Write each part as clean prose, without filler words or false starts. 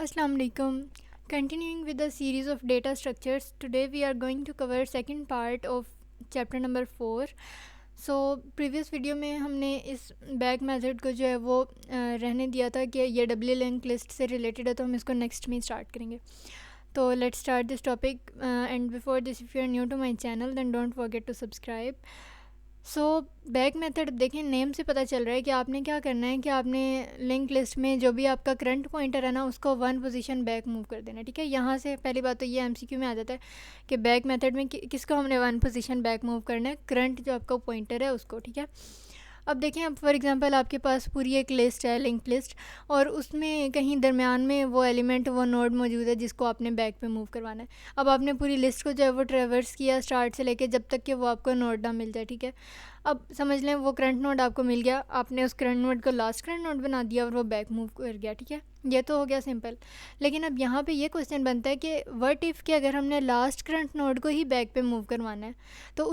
Assalamu alaikum. Continuing with the series of data structures, today we are going to cover second part of chapter number 4. So previous video में हमने इस back method को जो है वो रहने दिया था कि ये डब्ल्यू लिंक लिस्ट से रिलेटेड है, तो हम इसको नेक्स्ट में स्टार्ट करेंगे. तो let's start this topic and before this if you are new to my channel then don't forget to subscribe. So back method देखें, नेम से पता चल रहा है कि आपने क्या करना है कि आपने लिंक लिस्ट में जो भी आपका करंट पॉइंटर है ना उसको 1 पोजीशन बैक मूव कर देना. ठीक है, यहाँ से पहली बात तो ये एमसीक्यू में आ जाता है कि बैक मेथड में किसको हमने 1 पोजीशन बैक मूव करना है, करंट जो आपका पॉइंटर है उसको. ठीक है, अब देखें, अब फॉर एग्जांपल आपके पास पूरी एक लिस्ट है, लिंक लिस्ट, और उसमें कहीं दरमियान में वो एलिमेंट, वो नोड मौजूद है जिसको आपने बैक पे मूव करवाना है. अब आपने पूरी लिस्ट को जो है वो ट्रेवर्स किया स्टार्ट से लेके जब तक कि वो आपको नोड ना मिल जाए. ठीक है, अब समझ लें वो करंट नोड आपको मिल गया, आपने उस करंट नोड को लास्ट करंट नोड बना दिया और वो बैक मूव कर गया. ठीक है, ये तो हो गया सिंपल. लेकिन अब यहाँ पे ये क्वेश्चन बनता है कि व्हाट इफ़ कि अगर हमने लास्ट करंट नोड को ही बैक पे मूव करवाना है, तो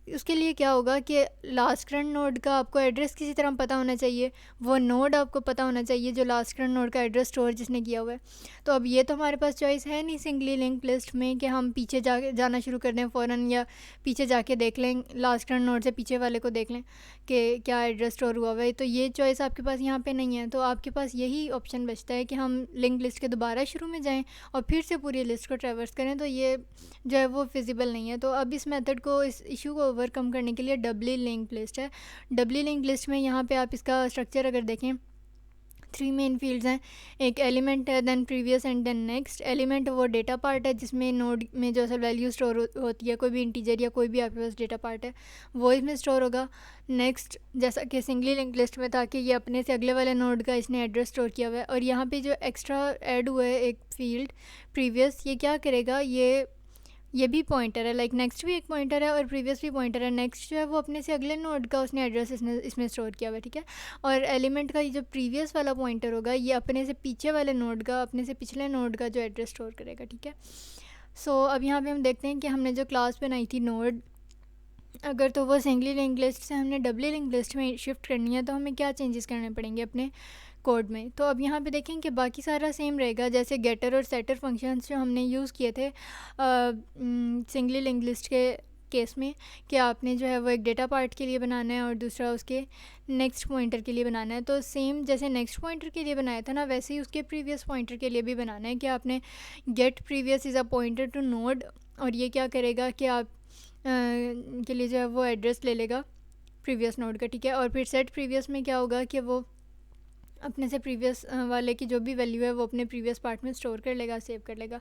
उसके लिए क्या होगा कि लास्ट करंट नोड का आपको एड्रेस किसी तरह पता होना चाहिए, वो नोड आपको पता होना चाहिए जो लास्ट करंट नोड का एड्रेस स्टोर जिसने किया हुआ है. तो अब ये तो हमारे पास चॉइस है नहीं सिंगली लिंक लिस्ट में कि हम पीछे जाना शुरू कर दें फ़ौरन, या पीछे जाके देख लें, लास्ट करंट नोड से पीछे वाले को देख लें कि क्या एड्रेस स्टोर हुआ हुआ है. तो ये चॉइस आपके पास यहाँ पे नहीं है. तो आपके पास यही ऑप्शन बचता है कि हम लिंक लिस्ट के दोबारा शुरू में जाएँ और फिर से पूरी लिस्ट को ट्रैवर्स करें. तो ये जो है वो फिजिबल नहीं है. तो अब इस मेथड को, इस इशू को ओवरकम करने के लिए डब्ली लिंक लिस्ट है. डब्ली लिंक लिस्ट में यहाँ पे आप इसका स्ट्रक्चर अगर देखें, 3 मेन फील्ड्स हैं. एक एलिमेंट है, then previous and then next. Element वो डेटा पार्ट है जिसमें नोड में जो असल वैल्यू स्टोर होती है, कोई भी इंटीजर या कोई भी आपके पास डेटा पार्ट है वो इसमें स्टोर होगा. नेक्स्ट, जैसा कि सिंगली लिंक लिस्ट में था कि ये अपने से अगले वाले नोड का इसने एड्रेस स्टोर किया हुआ है. और यहाँ पे जो एक्स्ट्रा ऐड हुआ है एक फील्ड प्रीवियस, ये क्या करेगा, ये भी पॉइंटर है, लाइक नेक्स्ट भी एक पॉइंटर है और प्रीवियस भी पॉइंटर है. नेक्स्ट जो है वो अपने से अगले नोड का उसने एड्रेस इसमें स्टोर किया हुआ है. ठीक है, और एलिमेंट का ये जो प्रीवियस वाला पॉइंटर होगा ये अपने से पीछे वाले नोड का, अपने से पिछले नोड का जो एड्रेस स्टोर करेगा. ठीक है, सो अब यहाँ पे हम देखते हैं कि हमने जो क्लास बनाई थी नोड, अगर तो वो सिंगली लिंक लिस्ट से हमने डबली लिंक लिस्ट में शिफ्ट करनी है तो हमें क्या चेंजेस करने पड़ेंगे अपने कोड में. तो अब यहाँ पे देखें कि बाकी सारा सेम रहेगा, जैसे गेटर और सेटर फंक्शंस जो हमने यूज़ किए थे सिंगली लिंक लिस्ट के केस में, कि आपने जो है वो एक डेटा पार्ट के लिए बनाना है और दूसरा उसके नेक्स्ट पॉइंटर के लिए बनाना है. तो सेम जैसे नेक्स्ट पॉइंटर के लिए बनाया था ना, वैसे ही उसके प्रीवियस पॉइंटर के लिए भी बनाना है कि आपने get previous is a pointer to node, और ये क्या करेगा कि आप के लिए जो है वो एड्रेस ले लेगा प्रीवियस नोड का. ठीक है, और फिर सेट प्रीवियस में क्या होगा कि वो अपने से प्रीवियस वाले की जो भी वैल्यू है वो अपने प्रीवियस पार्ट में स्टोर कर लेगा, सेव कर लेगा.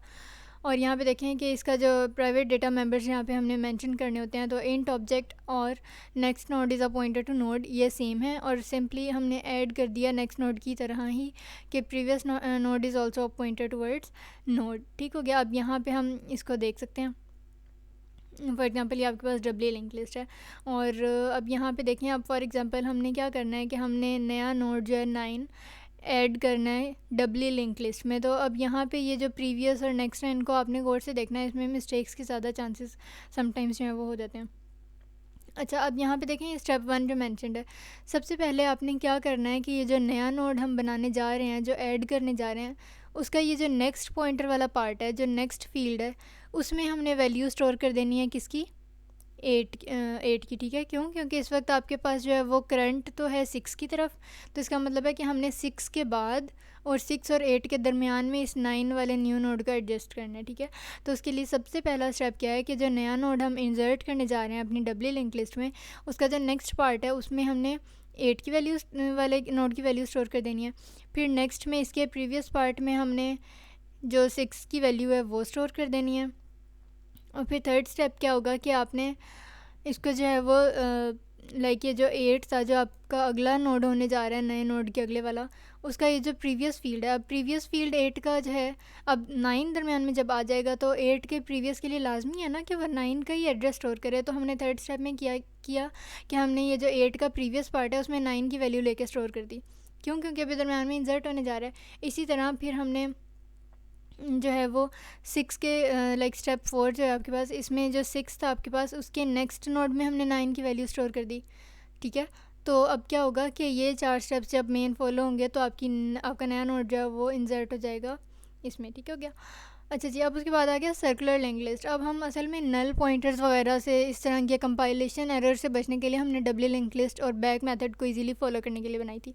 और यहाँ पे देखें कि इसका जो प्राइवेट डेटा मेंबर्स यहाँ पे हमने मेंशन करने होते हैं, तो इंट ऑब्जेक्ट और next node is a pointer to node ये सेम है, और सिंपली हमने ऐड कर दिया नेक्स्ट नोड की तरह ही कि previous node is also a pointer towards node. ठीक हो गया. अब यहाँ पे हम इसको देख सकते हैं, फॉर एग्ज़ाम्पल ये आपके पास डब्ली लिंक लिस्ट है. और अब यहाँ पे देखें, अब फॉर एग्ज़ाम्पल हमने क्या करना है कि हमने नया नोड जो है 9 ऐड करना है डब्ली लिंक लिस्ट में. तो अब यहाँ पे ये जो प्रीवियस और नेक्स्ट है इनको आपने गौर से देखना है, इसमें मिस्टेक्स के ज़्यादा चांसेस समटाइम्स जो है वो हो जाते हैं. अच्छा, अब यहाँ पे देखें स्टेप 1 जो मैंशनड है, सबसे पहले आपने क्या करना है कि ये जो नया नोड हम बनाने जा रहे हैं, जो ऐड करने जा रहे हैं, उसका ये जो नेक्स्ट पॉइंटर वाला पार्ट है, जो नेक्स्ट फील्ड है, उसमें हमने वैल्यू स्टोर कर देनी है किसकी, 8 की. ठीक है, क्यों, क्योंकि इस वक्त आपके पास जो है वो करंट तो है 6 की तरफ, तो इसका मतलब है कि हमने 6 के बाद और 6 और 8 के दरमियान में इस 9 वाले न्यू नोड का एडजस्ट करना है. ठीक है, तो उसके लिए सबसे पहला स्टेप क्या है कि जो नया नोड हम इंसर्ट करने जा रहे हैं अपनी डब्ली लिंक लिस्ट में, उसका जो नेक्स्ट पार्ट है उसमें हमने 8 की वैल्यू वाले नोड की वैल्यू स्टोर कर देनी है. फिर नेक्स्ट में इसके प्रीवियस पार्ट में हमने जो 6 की वैल्यू है वो स्टोर कर देनी है. और फिर थर्ड स्टेप क्या होगा कि आपने इसको जो है वो लाइक ये जो 8 था, जो आपका अगला नोड होने जा रहा है नए नोड के अगले वाला, उसका ये जो प्रीवियस फील्ड है, अब प्रीवियस फील्ड 8 का जो है, अब 9 दरमियान में जब आ जाएगा तो 8 के प्रीवियस के लिए लाजमी है ना कि वह 9 का ही एड्रेस स्टोर करे. तो हमने थर्ड स्टेप में किया कि हमने ये जो 8 का प्रीवियस पार्ट है उसमें 9 की वैल्यू लेके स्टोर कर दी. क्यों, क्योंकि अभी दरमियान में इंसर्ट होने जा रहा है. इसी तरह फिर हमने जो है वो 6 के लाइक स्टेप 4 जो है आपके पास, इसमें जो 6 था आपके पास उसके नेक्स्ट नोड में हमने 9 की वैल्यू स्टोर कर दी. ठीक है, तो अब क्या होगा कि ये 4 स्टेप्स जब मेन फॉलो होंगे तो आपका नया नोड जो है वो इंसर्ट हो जाएगा इसमें, ठीक हो गया। अच्छा जी, अब उसके बाद आ गया सर्कुलर लिंक लिस्ट। अब हम असल में नल पॉइंटर्स वगैरह से, इस तरह के कंपाइलेशन एरर से बचने के लिए हमने डब्ल्यू लिंक लिस्ट और बैक मेथड को इजीली फॉलो करने के लिए बनाई थी।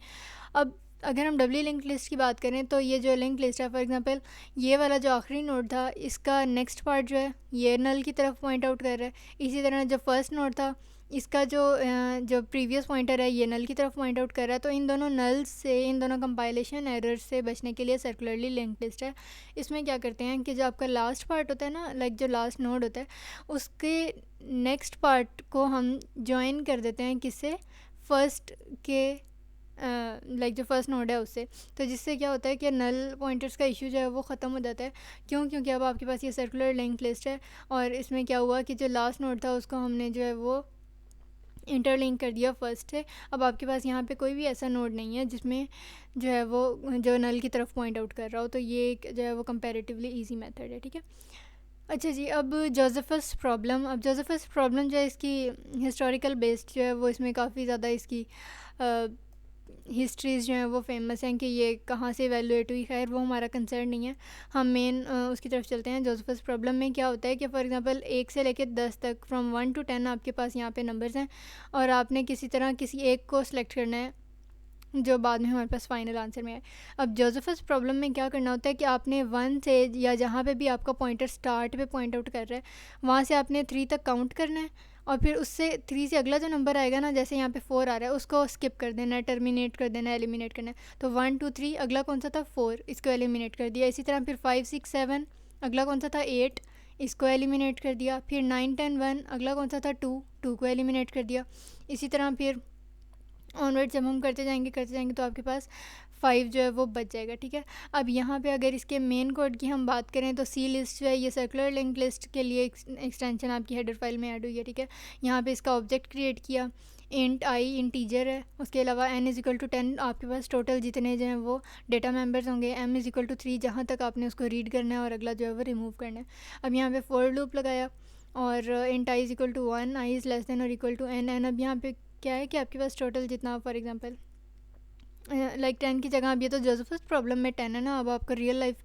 अब अगर हम डब्ल्यू लिंक लिस्ट की बात करें तो ये जो लिंक लिस्ट है, फॉर एग्जांपल ये वाला जो आखिरी नोड था, इसका नेक्स्ट पार्ट जो है ये नल की तरफ पॉइंट आउट कर रहा है। इसी तरह जो फर्स्ट नोड था, इसका जो प्रीवियस पॉइंटर है ये नल की तरफ पॉइंट आउट कर रहा है। तो इन दोनों नल्स से, इन दोनों कंपाइलेशन एरर से बचने के लिए सर्कुलरली लिंक लिस्ट है। इसमें क्या करते हैं कि जो आपका लास्ट पार्ट होता है ना, लाइक जो लास्ट नोड होता है, उसके नेक्स्ट पार्ट को हम ज्वाइन कर देते हैं किससे, फर्स्ट के लाइक जो फर्स्ट नोड है उससे। तो जिससे क्या होता है कि नल पॉइंटर्स का इशू जो है वो ख़त्म हो जाता है। क्यों? क्योंकि अब आपके पास ये सर्कुलर लिंक लिस्ट है और इसमें क्या हुआ कि जो लास्ट नोड था उसको हमने जो है वो इंटरलिंक कर दिया फर्स्ट से। अब आपके पास यहाँ पे कोई भी ऐसा नोड नहीं है जिसमें जो है वो जो नल की तरफ पॉइंट आउट कर रहा हो। तो ये एक जो है वो कंपैरेटिवली इजी मेथड है, ठीक है। अच्छा जी, अब जोसेफस प्रॉब्लम। अब जोसेफस प्रॉब्लम जो है इसकी हिस्टोरिकल बेस्ड जो है वो, इसमें काफ़ी ज़्यादा इसकी हिस्ट्रीज़ जो हैं वो फेमस हैं कि ये कहाँ से इवेलुएट हुई। खैर वो हमारा कंसर्न नहीं है, हम मेन उसकी तरफ चलते हैं। जोसेफस प्रॉब्लम में क्या होता है कि फॉर एग्जांपल 1 से लेकर 10 तक, फ्रॉम 1 to 10 आपके पास यहाँ पे नंबर्स हैं और आपने किसी तरह किसी एक को सिलेक्ट करना है जो बाद में हमारे पास फाइनल आंसर में है। अब जोसेफस प्रॉब्लम में क्या करना होता है कि आपने 1 से, या जहाँ पे भी आपका पॉइंटर स्टार्ट पे पॉइंट आउट कर रहा है, वहाँ से आपने 3 तक काउंट करना है और फिर उससे 3 से अगला जो नंबर आएगा ना, जैसे यहाँ पे 4 आ रहा है, उसको स्किप कर देना है, टर्मिनेट कर देना है, एलिमिनेट करना है। तो 1 2 3, अगला कौन सा था 4, इसको एलिमिनेट कर दिया। इसी तरह फिर 5 6 7, अगला कौन सा था 8, इसको एलिमिनेट कर दिया। फिर 9 10 1, अगला कौन सा था 2 को एलिमिनेट कर दिया। इसी तरह फिर ऑनवर्ड जब हम करते जाएंगे तो आपके पास 5 जो है वो बच जाएगा, ठीक है। अब यहाँ पे अगर इसके मेन कोड की हम बात करें तो सी लिस्ट जो है ये सर्कुलर लिंक लिस्ट के लिए एक्सटेंशन आपकी हेडर फाइल में ऐड हुई है, ठीक है। यहाँ पे इसका ऑब्जेक्ट क्रिएट किया, इंट आई इंटीजर है, उसके अलावा n इज़ इक्वल टू 10 आपके पास टोटल जितने जो हैं वो डेटा मेंबर्स होंगे, m इज़ इक्वल टू 3 जहाँ तक आपने उसको रीड करना है और अगला जो है वो रिमूव करना है। अब यहाँ पे फॉर लूप लगाया और int I is equal to 1, I is less than और इक्वल टू n। अब यहाँ पे क्या है कि आपके पास टोटल जितना, फॉर एग्जांपल लाइक 10 की जगह, अब ये तो जोसेफस प्रॉब्लम में 10 है ना, अब आपका रियल लाइफ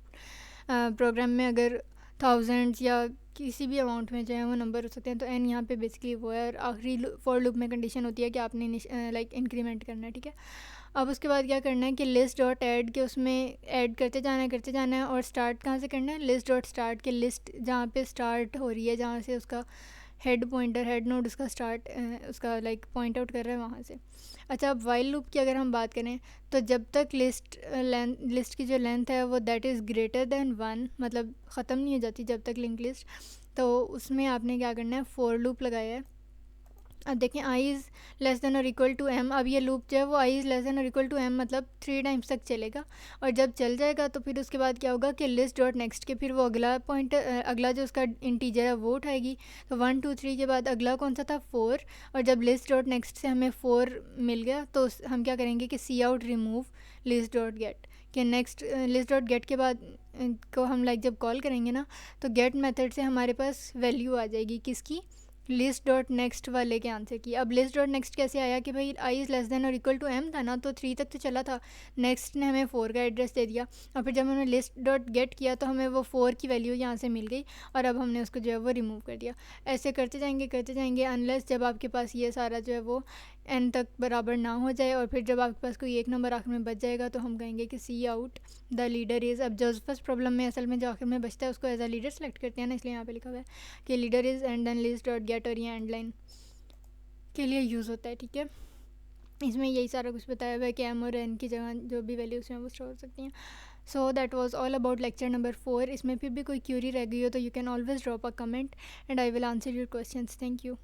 प्रोग्राम में अगर थाउजेंड्स या किसी भी अमाउंट में जो है वो नंबर हो सकते हैं, तो n यहाँ पे बेसिकली वो है। और आखिरी फॉर लूप में कंडीशन होती है कि आपने लाइक इंक्रीमेंट करना है, ठीक है। अब उसके बाद क्या करना है कि लिस्ट डॉट ऐड के उसमें ऐड करते जाना है और स्टार्ट कहाँ से करना है, लिस्ट डॉट स्टार्ट के लिस्ट जहाँ पे स्टार्ट हो रही है, जहाँ से उसका हेड पॉइंटर, हेड नोड उसका स्टार्ट उसका लाइक पॉइंट आउट कर रहा है वहाँ से। अच्छा, अब वाइल लूप की अगर हम बात करें तो जब तक लिस्ट की जो लेंथ है वो दैट इज़ ग्रेटर दैन 1, मतलब ख़त्म नहीं हो जाती जब तक लिंक लिस्ट, तो उसमें आपने क्या करना है, फॉर लूप लगाया है। अब देखें आई इज़ लेस देन और इक्वल टू एम। अब ये लूप जो है वो आई इज़ लेस देन और इक्वल टू एम मतलब 3 टाइम्स तक चलेगा। और जब चल जाएगा तो फिर उसके बाद क्या होगा कि लिस्ट डॉट नेक्स्ट के फिर वो अगला पॉइंट, अगला जो उसका इंटीजर है वो उठाएगी। तो 1 2 3 के बाद अगला कौन सा था 4, और जब लिस्ट डॉट नेक्स्ट से हमें 4 मिल गया तो हम क्या करेंगे कि see out remove list dot get कि नेक्स्ट लिस्ट डॉट गेट के बाद को हम लाइक जब कॉल करेंगे ना, तो गेट मेथड से हमारे पास वैल्यू आ जाएगी किसकी, लिस्ट डॉट नेक्स्ट वाले के आंसर की। अब लिस्ट डॉट नेक्स्ट कैसे आया कि भाई आई इज़ लेस देन और इक्वल टू एम था ना, तो 3 तक तो चला था, नेक्स्ट ने हमें 4 का एड्रेस दे दिया और फिर जब हमने लिस्ट डॉट गेट किया तो हमें वो 4 की वैल्यू यहाँ से मिल गई और अब हमने उसको जो है वो रिमूव कर दिया। ऐसे करते जाएंगे अनलेस जब आपके पास ये सारा जो है वो n तक बराबर ना हो जाए, और फिर जब आपके पास कोई एक नंबर आखिर में बच जाएगा तो हम कहेंगे कि see out the leader is. अब जोसेफस प्रॉब्लम में असल में जो आखिर में बचता है उसको एज अ लीडर सेलेक्ट करते हैं ना, इसलिए यहाँ पे लिखा हुआ है कि leader is and then list dot get, और ये एंड लाइन के लिए यूज़ होता है, ठीक है। इसमें यही सारा कुछ बताया हुआ है कि एम और एन की जगह जो भी वैल्यूज़ हैं वो स्टोर हो सकती हैं। So that was all about lecture number 4। इसमें फिर भी कोई क्यूरी रह गई हो तो you can always drop a comment and I will answer your questions. Thank you.